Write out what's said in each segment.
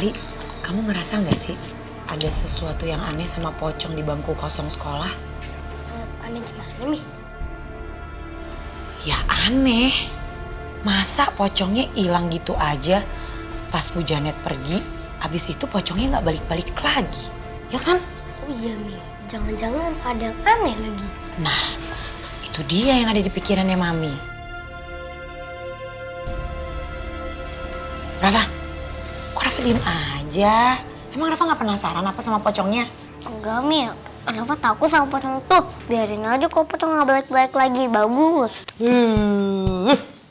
Li, kamu ngerasa nggak sih ada sesuatu yang aneh sama pocong di bangku kosong sekolah? Aneh gimana, Mi? Ya aneh. Masa pocongnya hilang gitu aja pas Bu Janet pergi, abis itu pocongnya nggak balik-balik lagi, ya kan? Oh iya, Mi. Jangan-jangan ada yang aneh lagi. Nah, itu dia yang ada di pikirannya Mami. Rafa, kok Rafa diem aja? Emang Rafa nggak penasaran apa sama pocongnya? Enggak, Mi. Rafa takut sama pocong itu. Biarin aja kok pocong nggak balik-balik lagi. Bagus.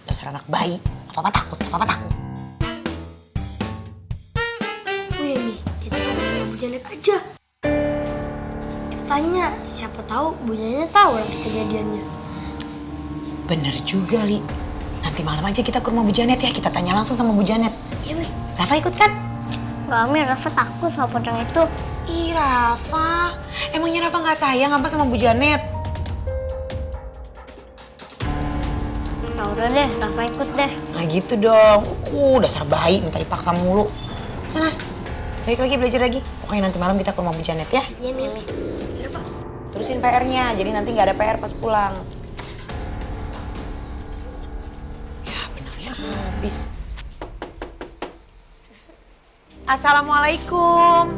Dasar anak bayi. Apa-apa takut, apa-apa takut. Oh iya, Mi. Kita ngomongin Bu Janet aja. Kita tanya, siapa tahu Bu Janet tahu lagi kejadiannya. Bener juga, Li. Nanti malam aja kita ke rumah Bu Janet ya. Kita tanya langsung sama Bu Janet. Iya, Mi. Rafa ikut kan? Enggak, Mi. Rafa takut sama pocong itu. Ih, Rafa. Emangnya Rafa nggak sayang apa sama Bu Janet? Ya udah deh, Rafa ikut deh. Nah gitu dong. Dasar bayi minta dipaksa mulu. Sana, balik lagi belajar lagi. Pokoknya nanti malam kita ke rumah Bu Janet ya. Iya, Mi. Iya, Rafa. Terusin PR-nya, jadi nanti nggak ada PR pas pulang. Ya benarnya habis. Assalamualaikum.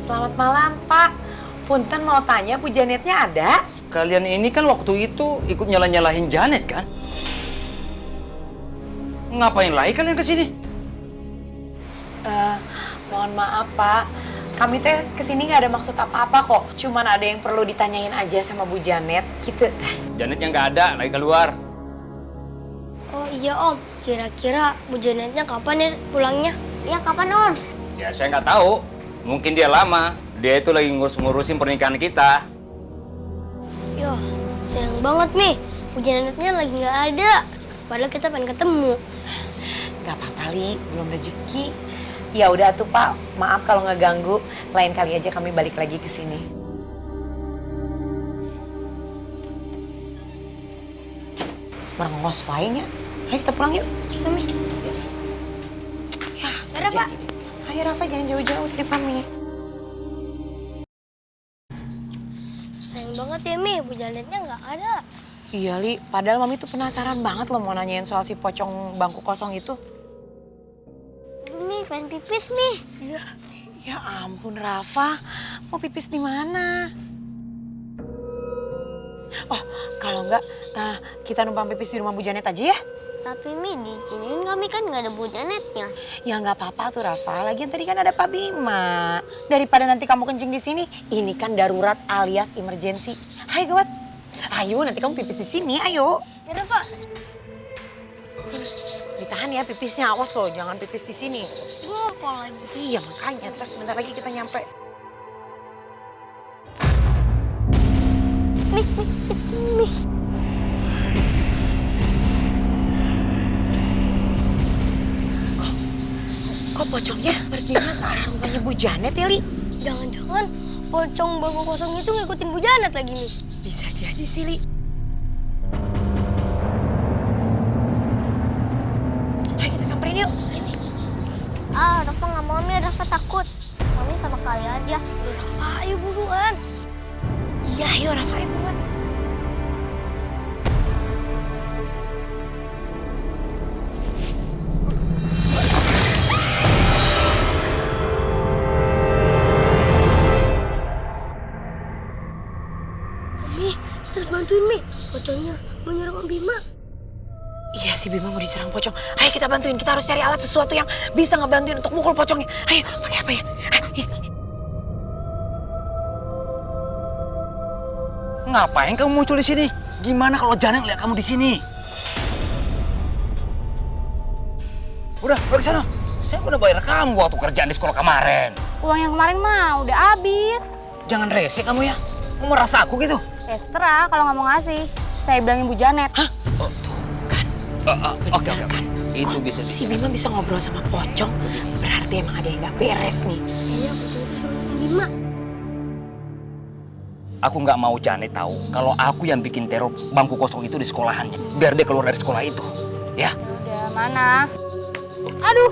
Selamat malam, Pak. Punten mau tanya Bu Janetnya ada? Kalian ini kan waktu itu ikut nyalahin Janet kan? Ngapain lagi kalian ke sini? Mohon maaf, Pak. Kami teh kesini nggak ada maksud apa-apa kok. Cuman ada yang perlu ditanyain aja sama Bu Janet. Gitu. Janetnya nggak ada, lagi keluar. Oh iya, Om. Kira-kira Bu Janetnya kapan ya pulangnya? Iya, kapan, Om? Ya saya nggak tahu. Mungkin dia lama. Dia itu lagi ngurusin pernikahan kita. Yo, sayang banget, Mi. Bu Janetnya lagi nggak ada. Padahal kita pengen ketemu. Nggak apa-apa, Li. Belum rezeki. Ya udah tuh, Pak. Maaf kalau ngeganggu. Lain kali aja kami balik lagi ke sini. Merengos wae nya. Ayo kita pulang yuk. Iya, Mi. Ya, Ada, kerja Pak. ini. Ayo Rafa, jangan jauh-jauh dari Mami. Sayang banget ya, Mi. Bu Janetnya nggak ada. Iya, Li. Padahal Mami tuh penasaran banget loh mau nanyain soal si pocong bangku kosong itu. Mi, pengen pipis, Mi. Iya. Ya ampun, Rafa. Mau pipis di mana? Oh, kalau enggak, kita numpang pipis di rumah Bu Janet aja ya? Tapi, Mi, di sini kami kan nggak ada Bu Janetnya. Ya nggak apa-apa tuh, Rafa. Lagian tadi kan ada Pak Bima. Daripada nanti kamu kencing di sini, ini kan darurat alias emergency. Hai, gawat. Ayo, nanti kamu pipis di sini, ayo. Ya udah, Pak. Sini. Ditahan ya pipisnya, awas loh, jangan pipis di sini. Gue kalau lagi. Iya, makanya. Terus sebentar lagi kita nyampe. Mi. Kok pocongnya perginya ke arah rumahnya Bu Janet ya, Li? Jangan-jangan pocong bangku kosong itu ngikutin Bu Janet lagi, Mi. Bisa jadi sih, Li. Ayo kita samperin yuk. Rafa nggak mau, Mi. Rafa takut. Mami sama kali aja. Rafa, ayo buruan. Iya, ayo Rafa, ayo buruan. Mi, kita harus bantuin, Mi. Pocongnya mau nyerang Om Bima. Iya, si Bima mau diserang pocong. Ayo kita bantuin, kita harus cari alat sesuatu yang bisa ngebantuin untuk mukul pocongnya. Ayo, pakai apa ya? Ayo. Ngapain kamu muncul di sini? Gimana kalau Janet lihat kamu di sini? Udah, balik sana. Saya udah bayar kamu waktu kerjaan di sekolah kemarin. Uang yang kemarin mah udah habis. Jangan rese kamu ya. Kamu merasa aku gitu? Ya terserah kalau nggak mau ngasih. Saya bilangin Bu Janet. Hah? Oh, tuh kan. Oke. Itu Kok bisa. si Bima bisa ngobrol sama pocong. Berarti emang ada yang nggak beres nih. Kayaknya pocong itu suruh Om Bima. Aku nggak mau Janet tahu kalau aku yang bikin teror bangku kosong itu di sekolahannya. Biar dia keluar dari sekolah itu. Ya. Udah, mana? Aduh.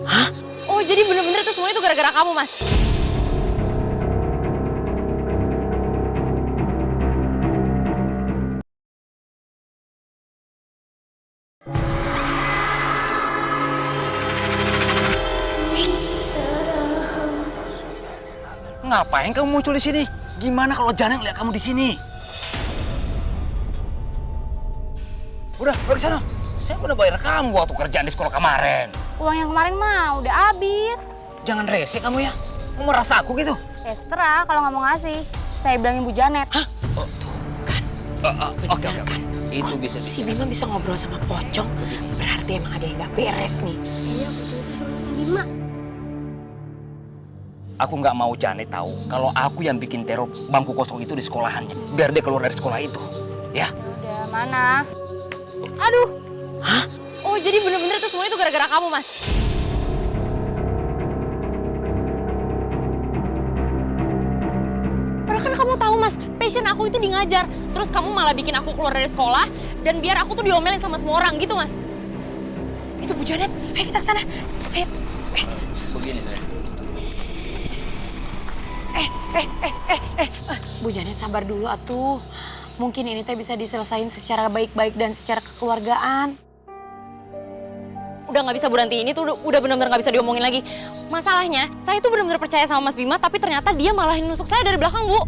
Hah? Oh, jadi bener-bener itu semua itu gara-gara kamu, Mas? Ngapain kamu muncul di sini? Gimana kalau Janet lihat kamu di sini? Udah ke sana. Saya udah bayar kamu waktu kerjaan di sekolah kemarin. Uang yang kemarin mah udah habis. Jangan rese kamu ya. Mau merasa aku gitu? Ya seterah kalau nggak mau ngasih. Saya bilangin Bu Janet. Hah? Oh, tuh kan. Oke. Itu bisa. Si Bima bisa ngobrol sama pocong. Berarti emang ada yang nggak beres nih. Kayaknya pocong itu sama Bima. Aku nggak mau Janet tahu kalau aku yang bikin teror bangku kosong itu di sekolahannya. Biar dia keluar dari sekolah itu. Ya. Udah, mana? Aduh. Hah? Oh, jadi bener-bener itu semua itu gara-gara kamu, Mas? Padahal kan kamu tahu, Mas, passion aku itu di ngajar. Terus kamu malah bikin aku keluar dari sekolah dan biar aku tuh diomelin sama semua orang gitu, Mas. Itu Bu Janet. Ayo kita ke sana. Ayo. Begini saya. Bu Janet sabar dulu atuh. Mungkin ini teh bisa diselesain secara baik-baik dan secara kekeluargaan. Udah nggak bisa berhenti, ini tuh udah bener-bener nggak bisa diomongin lagi. Masalahnya, saya tuh bener-bener percaya sama Mas Bima, tapi ternyata dia malah nusuk saya dari belakang, Bu.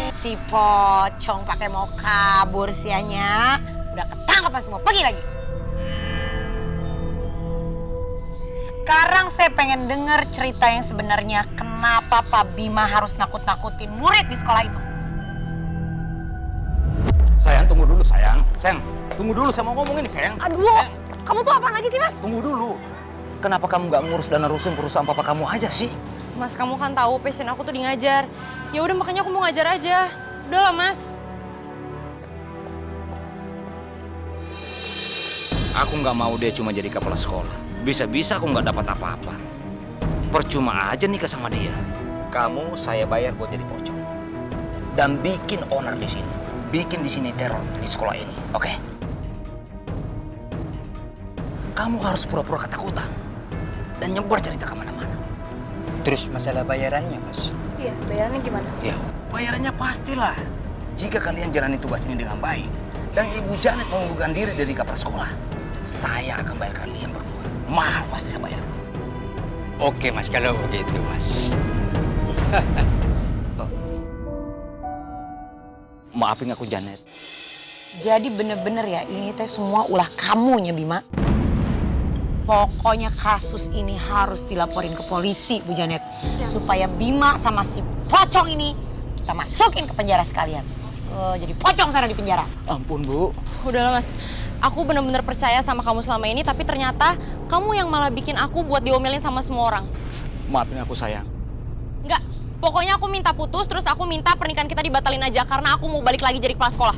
Si pocong pakai mau kabur sianya. Udah ketangkap semua, pergi lagi. Sekarang saya pengen denger cerita yang sebenarnya kenapa Pak Bima harus nakut-nakutin murid di sekolah itu. Sayang, tunggu dulu sayang. Sayang, tunggu dulu saya mau ngomong ini sayang. Aduh, Sayang, kamu tuh apa lagi sih, Mas? tunggu dulu. Kenapa kamu nggak ngurus dan nerusin perusahaan papa kamu aja sih? Mas, kamu kan tahu passion aku tuh di ngajar. Ya udah makanya aku mau ngajar aja. Udahlah, Mas. Aku nggak mau dia cuma jadi kepala sekolah. Bisa-bisa aku nggak dapat apa-apa. Percuma aja nikah sama dia. Kamu saya bayar buat jadi pocong. Dan bikin owner di sini. Bikin di sini teror di sekolah ini, oke? Kamu harus pura-pura ketakutan. Dan nyebar cerita kemana-mana. Terus masalah bayarannya, Mas? Iya, bayarannya gimana? Ya, bayarannya pastilah. Jika kalian jalani tugas ini dengan baik. Dan Ibu Janet mengundurkan diri dari kepala sekolah. Saya akan bayar kalian berdua. Mahal pasti saya bayar. Oke, Mas, kalau begitu, Mas. Maafin aku Janet. Jadi bener-bener ya ini teh semua ulah kamunya Bima. Pokoknya kasus ini harus dilaporin ke polisi Bu Janet. Supaya Bima sama si pocong ini kita masukin ke penjara sekalian. Jadi pocong sana di penjara. Ampun Bu. Udahlah, Mas. Aku bener-bener percaya sama kamu selama ini, tapi ternyata kamu yang malah bikin aku buat diomelin sama semua orang. Maafin aku sayang. Enggak, pokoknya aku minta putus, terus aku minta pernikahan kita dibatalin aja karena aku mau balik lagi jadi kepala sekolah.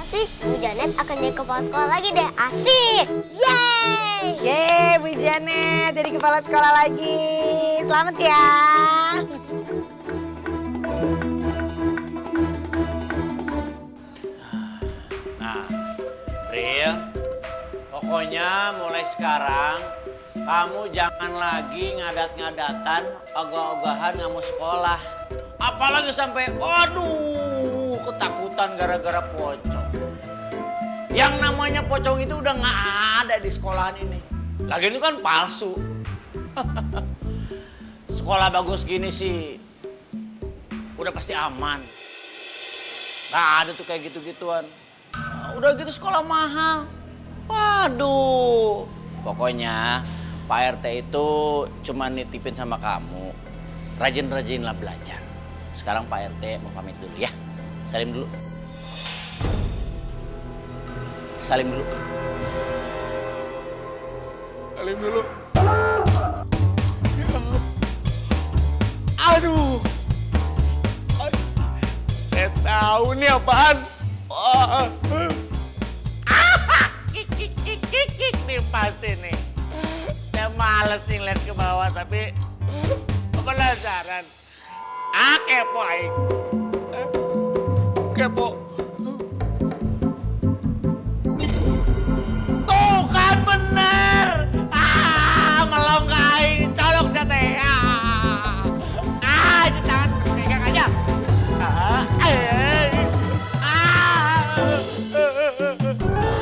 Asik, Bu Janet akan jadi kepala sekolah lagi deh. Asik! Yeay! Yeay Bu Janet jadi kepala sekolah lagi. Selamat ya. Nah, Ril, pokoknya mulai sekarang kamu jangan lagi ngadat-ngadatan, ogah-ogahan nggak mau sekolah. Apalagi sampai, waduh, ketakutan gara-gara pocong. Yang namanya pocong itu udah nggak ada di sekolahan ini. Lagian itu kan palsu. Sekolah bagus gini sih, udah pasti aman. Nggak ada tuh kayak gitu-gituan. Udah gitu sekolah mahal. Waduh. Pokoknya Pak RT itu cuma nitipin sama kamu. Rajin-rajinlah belajar. Sekarang Pak RT mau pamit dulu ya. Salim dulu. Salim dulu. Salim dulu. Aduh. Saya tahu nih apaan. Kik nih pasti nih. Saya males nih lihat ke bawah tapi penasaran. Kepo aing. kepo.